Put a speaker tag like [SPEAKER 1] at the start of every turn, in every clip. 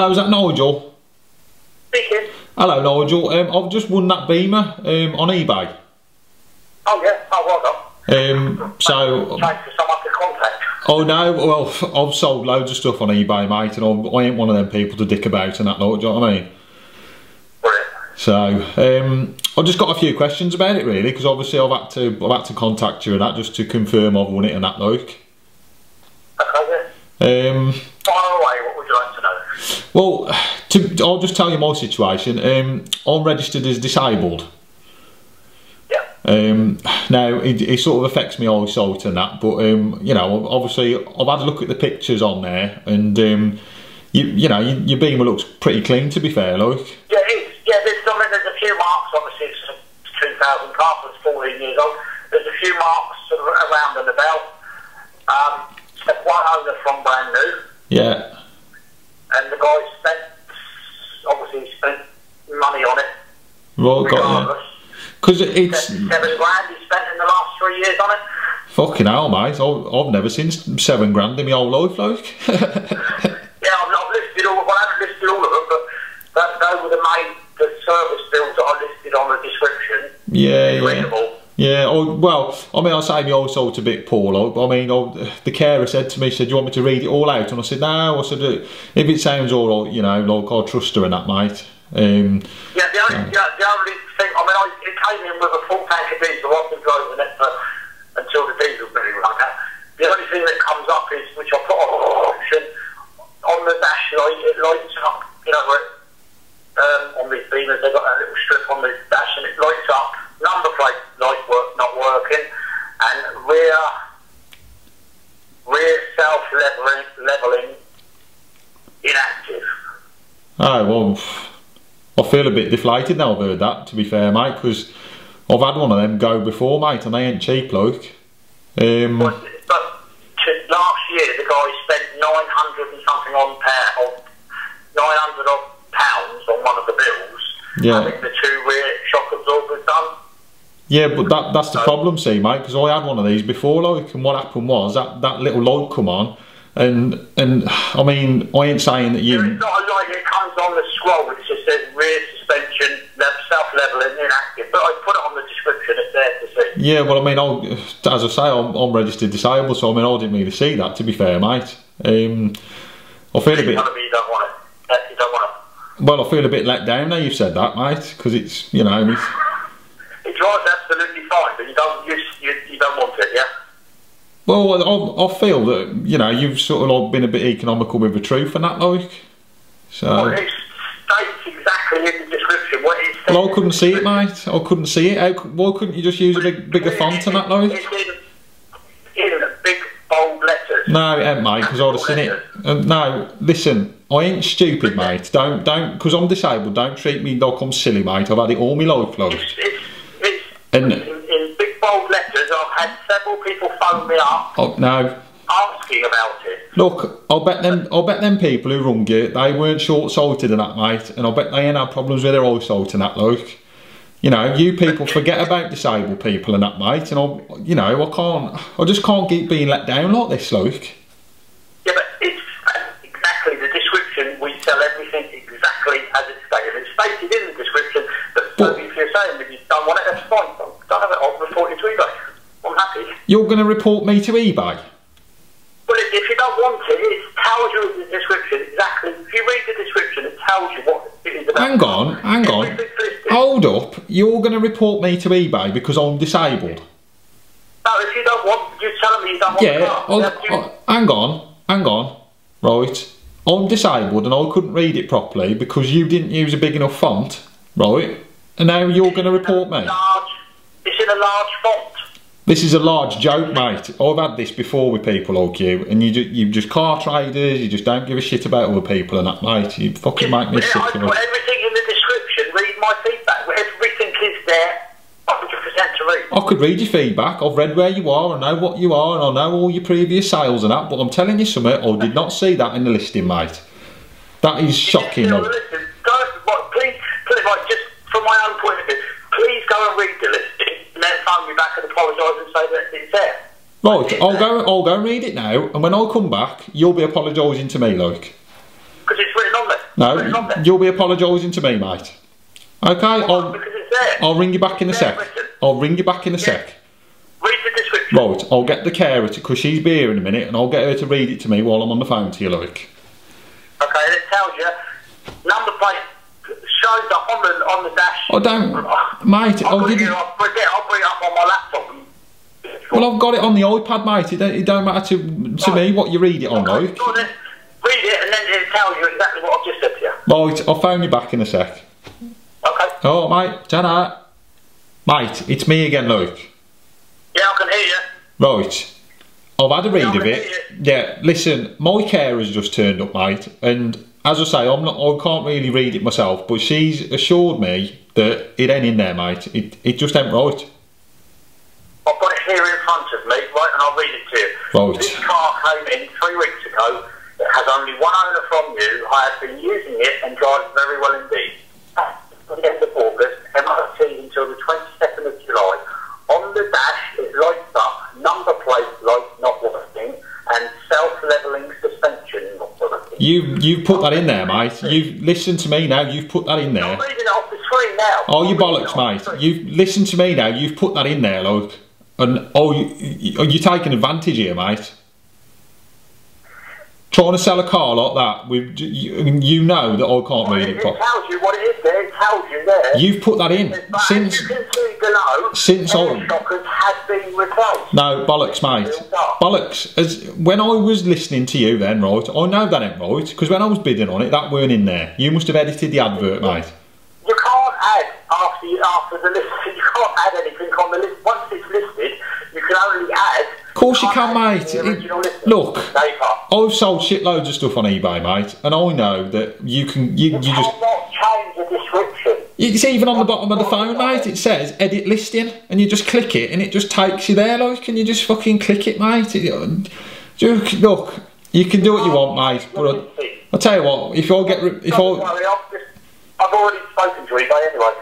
[SPEAKER 1] Hello, is that Nigel?
[SPEAKER 2] Speaking.
[SPEAKER 1] Hello, Nigel. I've just won that Beamer on eBay.
[SPEAKER 2] Oh yeah, oh well done.
[SPEAKER 1] So.
[SPEAKER 2] Thanks for someone to contact.
[SPEAKER 1] Oh no, well, I've sold loads of stuff on eBay, mate, and I ain't one of them people to dick about and that, do you know what I mean?
[SPEAKER 2] Brilliant.
[SPEAKER 1] So, I've just got a few questions about it, really, because obviously I've had to contact you and that just to confirm I've won it and that, like.
[SPEAKER 2] Okay, yeah. Fire away, what would you like to know?
[SPEAKER 1] Well, I'll just tell you my situation. I'm registered as disabled.
[SPEAKER 2] Yeah.
[SPEAKER 1] Now, it sort of affects me eyesight and that, but, you know, obviously I've had a look at the pictures on there, and, you know, your Beamer looks pretty clean, to be fair, like.
[SPEAKER 2] Yeah, it is. Yeah, there's a few marks, obviously it's a 2000 car, so it's 14 years old. There's a few marks sort of around and about. One owner from brand new.
[SPEAKER 1] Yeah.
[SPEAKER 2] And the guy spent money on it.
[SPEAKER 1] Right,
[SPEAKER 2] regardless.
[SPEAKER 1] got you. Because it's...
[SPEAKER 2] $7 grand he spent in the last 3 years on it.
[SPEAKER 1] Fucking hell, mate. I've never seen $7 grand in my whole life, like.
[SPEAKER 2] Yeah, I've listed all, well, I haven't listed all of them, but those were the service bills that I listed on the description.
[SPEAKER 1] Yeah,
[SPEAKER 2] readable.
[SPEAKER 1] Yeah, well, I mean, I say my eyesight's a bit poor, like, I mean, the carer said to me, do you want me to read it all out? And I said, no, I said, if it sounds all right, you know, like, I'll trust her and that, mate.
[SPEAKER 2] Yeah, the only thing, I mean, it came in with a full tank of diesel. I've been driving it until the diesel's really run out. The only thing that comes up is, which I put on the option, on the dash light, it lights up, you know, on these Beamers, they've got that little strip on the dash and it lights up. Number plate light not working, and rear self-leveling inactive.
[SPEAKER 1] Oh, well, I feel a bit deflated now I've heard that, to be fair, mate, because I've had one of them go before, mate, and they ain't cheap, like.
[SPEAKER 2] But last year the guy spent 900 and something on £900 on one of the bills.
[SPEAKER 1] Yeah.
[SPEAKER 2] Having the 2 rear shock absorbers done.
[SPEAKER 1] Yeah, but that's the problem, see, mate, because I had one of these before, like, and what happened was that little light come on, and I mean, I ain't saying that you...
[SPEAKER 2] It's not a light, it comes on the scroll, it just says rear suspension, self-leveling, inactive, but I put it on the description, it's there to see.
[SPEAKER 1] Yeah, well, I mean, as I say, I'm registered disabled, so I mean, I didn't really see that, to be fair, mate. I feel a bit...
[SPEAKER 2] You don't want it. You don't want it.
[SPEAKER 1] Well, I feel a bit let down now you've said that, mate, because it's, you know...
[SPEAKER 2] It drives absolutely fine, but you don't want it, yeah?
[SPEAKER 1] Well, I feel that, you know, you've sort of like been a bit economical with the truth and that, like. So.
[SPEAKER 2] Well, it states exactly in the description what it says.
[SPEAKER 1] Well, I couldn't see it, mate. I couldn't see it. Why couldn't you just use a bigger font and that, like?
[SPEAKER 2] It's in big, bold letters.
[SPEAKER 1] No, it ain't, mate, because I'd have seen it. No, listen, I ain't stupid, mate. Don't, because I'm disabled, don't treat me like I'm silly, mate. I've had it all my life, like.
[SPEAKER 2] In big bold letters, I've had several people phone me up asking about it.
[SPEAKER 1] Look, I'll bet them people who rung you, they weren't short-sighted and that, mate, and I bet they ain't had problems with their eyesight and that, like. You know, you people forget about disabled people and that, mate, and I just can't keep being let down like this, like.
[SPEAKER 2] Yeah, but it's exactly the description. We sell everything exactly as it's stated. It's stated in the description, but if you're saying that you don't want it, that's fine. Don't have it, I'll report you to eBay. I'm happy.
[SPEAKER 1] You're going to report me to eBay?
[SPEAKER 2] Well, if you don't want it, it tells you in the description exactly. If you read the description, it tells you what it is about.
[SPEAKER 1] Hang on. Hold up. You're going to report me to eBay because I'm disabled?
[SPEAKER 2] No, if you don't want, you're telling me you don't want the car.
[SPEAKER 1] Hang on. Right. I'm disabled and I couldn't read it properly because you didn't use a big enough font, right? And now you're going to report me?
[SPEAKER 2] It's in a large font.
[SPEAKER 1] This is a large joke, mate. I've had this before with people like you, and you just car traders, you just don't give a shit about other people and that, mate. You fucking make me sick.
[SPEAKER 2] I put everything in the description, read my feedback, everything is there, 100% to read.
[SPEAKER 1] I could read your feedback, I've read where you are, I know what you are, and I know all your previous sales and that, but I'm telling you something, I did not see that in the listing, mate. That is shocking.
[SPEAKER 2] Listen, please, just from my own point of view, please go and read the listing and then phone me back and apologise and say that it's there.
[SPEAKER 1] Right, I'll go and read it now, and when I come back, you'll be apologising to me, like.
[SPEAKER 2] Because it's written on there.
[SPEAKER 1] No, you'll be apologising to me, mate. Okay,
[SPEAKER 2] Because it's there.
[SPEAKER 1] I'll ring you back in a sec. I'll ring you back in a sec.
[SPEAKER 2] Read the description.
[SPEAKER 1] Right, I'll get the carer to, because she's be here in a minute, and I'll get her to read it to me while I'm on the phone to you, like.
[SPEAKER 2] Okay, and it tells you number plate shows up on the dash.
[SPEAKER 1] I don't, mate.
[SPEAKER 2] I'll bring it up on my laptop.
[SPEAKER 1] Well, I've got it on the iPad, mate. It don't matter to me what you read it on, like.
[SPEAKER 2] Read it, and then it tells you exactly what I've just said to you.
[SPEAKER 1] Right, I'll phone you back in a sec.
[SPEAKER 2] Okay.
[SPEAKER 1] Oh, mate, ta-da. Mate, it's me again, Luke.
[SPEAKER 2] Yeah, I can hear you.
[SPEAKER 1] Right, I've had a read of it. Yeah, listen, my carer's just turned up, mate, and as I say, I can't really read it myself, but she's assured me that it ain't in there, mate. It just ain't right.
[SPEAKER 2] I've got it here in front of me, right, and I'll read it to you.
[SPEAKER 1] Right.
[SPEAKER 2] This car came in 3 weeks ago. It has only one owner from you. I have been using it and drives very well indeed. At the end of August, MOT until the 22nd of July. On the dash, it lights up, number plate lights not working, and self-levelling suspension not working.
[SPEAKER 1] You've put that in there, mate. You've listened to me now. You've put that in there.
[SPEAKER 2] I'm reading it off the screen now.
[SPEAKER 1] Oh, you bollocks, mate. You've listened to me now. You've put that in there, look. And you're taking advantage here, mate. Trying to sell a car like that, you know that I can't read it.
[SPEAKER 2] It tells you what it is there. It tells you there.
[SPEAKER 1] You've put that in since.
[SPEAKER 2] As you can see below,
[SPEAKER 1] since
[SPEAKER 2] air shockers have been replaced.
[SPEAKER 1] No, bollocks, mate. Bollocks. When I was listening to you then, right, I know that ain't right, because when I was bidding on it, that weren't in there. You must have edited the advert, mate.
[SPEAKER 2] You can't add after the list. You can't add anything on the list. Once it's listed, you can only add.
[SPEAKER 1] Of course you can, mate. Look, I've sold shitloads of stuff on eBay, mate, and I know that you can. You just
[SPEAKER 2] cannot change the description.
[SPEAKER 1] It's even on the bottom of the phone, mate. It says edit listing, and you just click it, and it just takes you there, like, and you just fucking click it, mate. Look, you can do what you want, mate. But I'll tell you what,
[SPEAKER 2] I've already spoken to eBay anyway.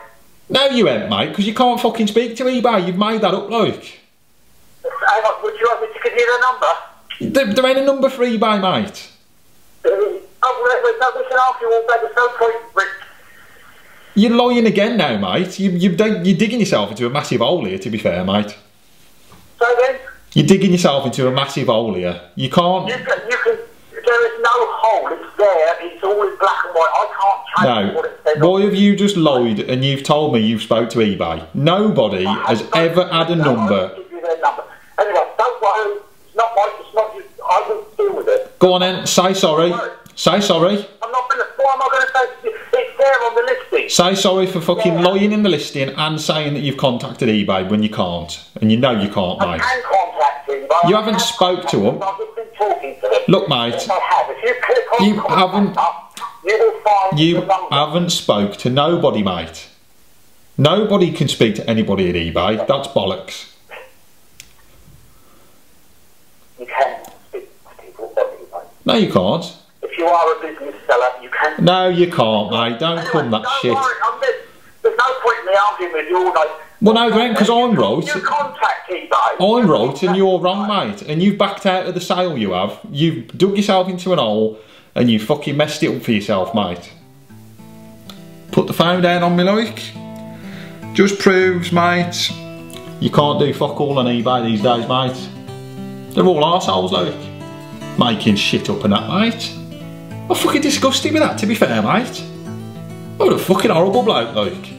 [SPEAKER 1] No, you ain't, mate, because you can't fucking speak to eBay. You've made that up, like.
[SPEAKER 2] Hang on, would you like me to give you the number?
[SPEAKER 1] There ain't a number for eBay, mate.
[SPEAKER 2] We can argue all day. There's no point, Rick.
[SPEAKER 1] You're lying again now, mate. You're digging yourself into a massive hole here, to be fair, mate.
[SPEAKER 2] So then?
[SPEAKER 1] You're digging yourself into a massive hole here. You can't.
[SPEAKER 2] There is no hole. It's there. It's always black and white. I can't change what it says.
[SPEAKER 1] Why have you just lied and you've told me you've spoke to eBay? Nobody has ever had a number.
[SPEAKER 2] I'll give you their number. Anyway, don't worry. It's not just. I will deal with it.
[SPEAKER 1] Go on then. Say sorry. Say sorry.
[SPEAKER 2] I'm not going to. What am I going to say? It's there on the listing.
[SPEAKER 1] Say sorry for fucking lying in the listing and saying that you've contacted eBay when you can't. And you know you can't, mate.
[SPEAKER 2] I can contact eBay.
[SPEAKER 1] You haven't spoke to them.
[SPEAKER 2] I've just been talking to them.
[SPEAKER 1] Look, mate.
[SPEAKER 2] Yes, I have. If you click on
[SPEAKER 1] You haven't.
[SPEAKER 2] You will find
[SPEAKER 1] You
[SPEAKER 2] the number.
[SPEAKER 1] haven't spoke to nobody, mate. Nobody can speak to anybody at eBay. That's bollocks.
[SPEAKER 2] You can speak to people on eBay.
[SPEAKER 1] No, you can't.
[SPEAKER 2] If you are a business seller, you can.
[SPEAKER 1] No, you can't, mate. Don't come that shit.
[SPEAKER 2] Worry, there's no point in me arguing with you all night.
[SPEAKER 1] Well, no, there ain't, because I'm right.
[SPEAKER 2] You contact eBay.
[SPEAKER 1] I'm right and you're wrong, mate. And you've backed out of the sale you have. You've dug yourself into an hole and you fucking messed it up for yourself, mate. Put the phone down on me, like. Just proves, mate, you can't do fuck all on eBay these days, mate. They're all arseholes, like. Making shit up and that, mate. I'm fucking disgusted with that, to be fair, mate. What a fucking horrible bloke, like.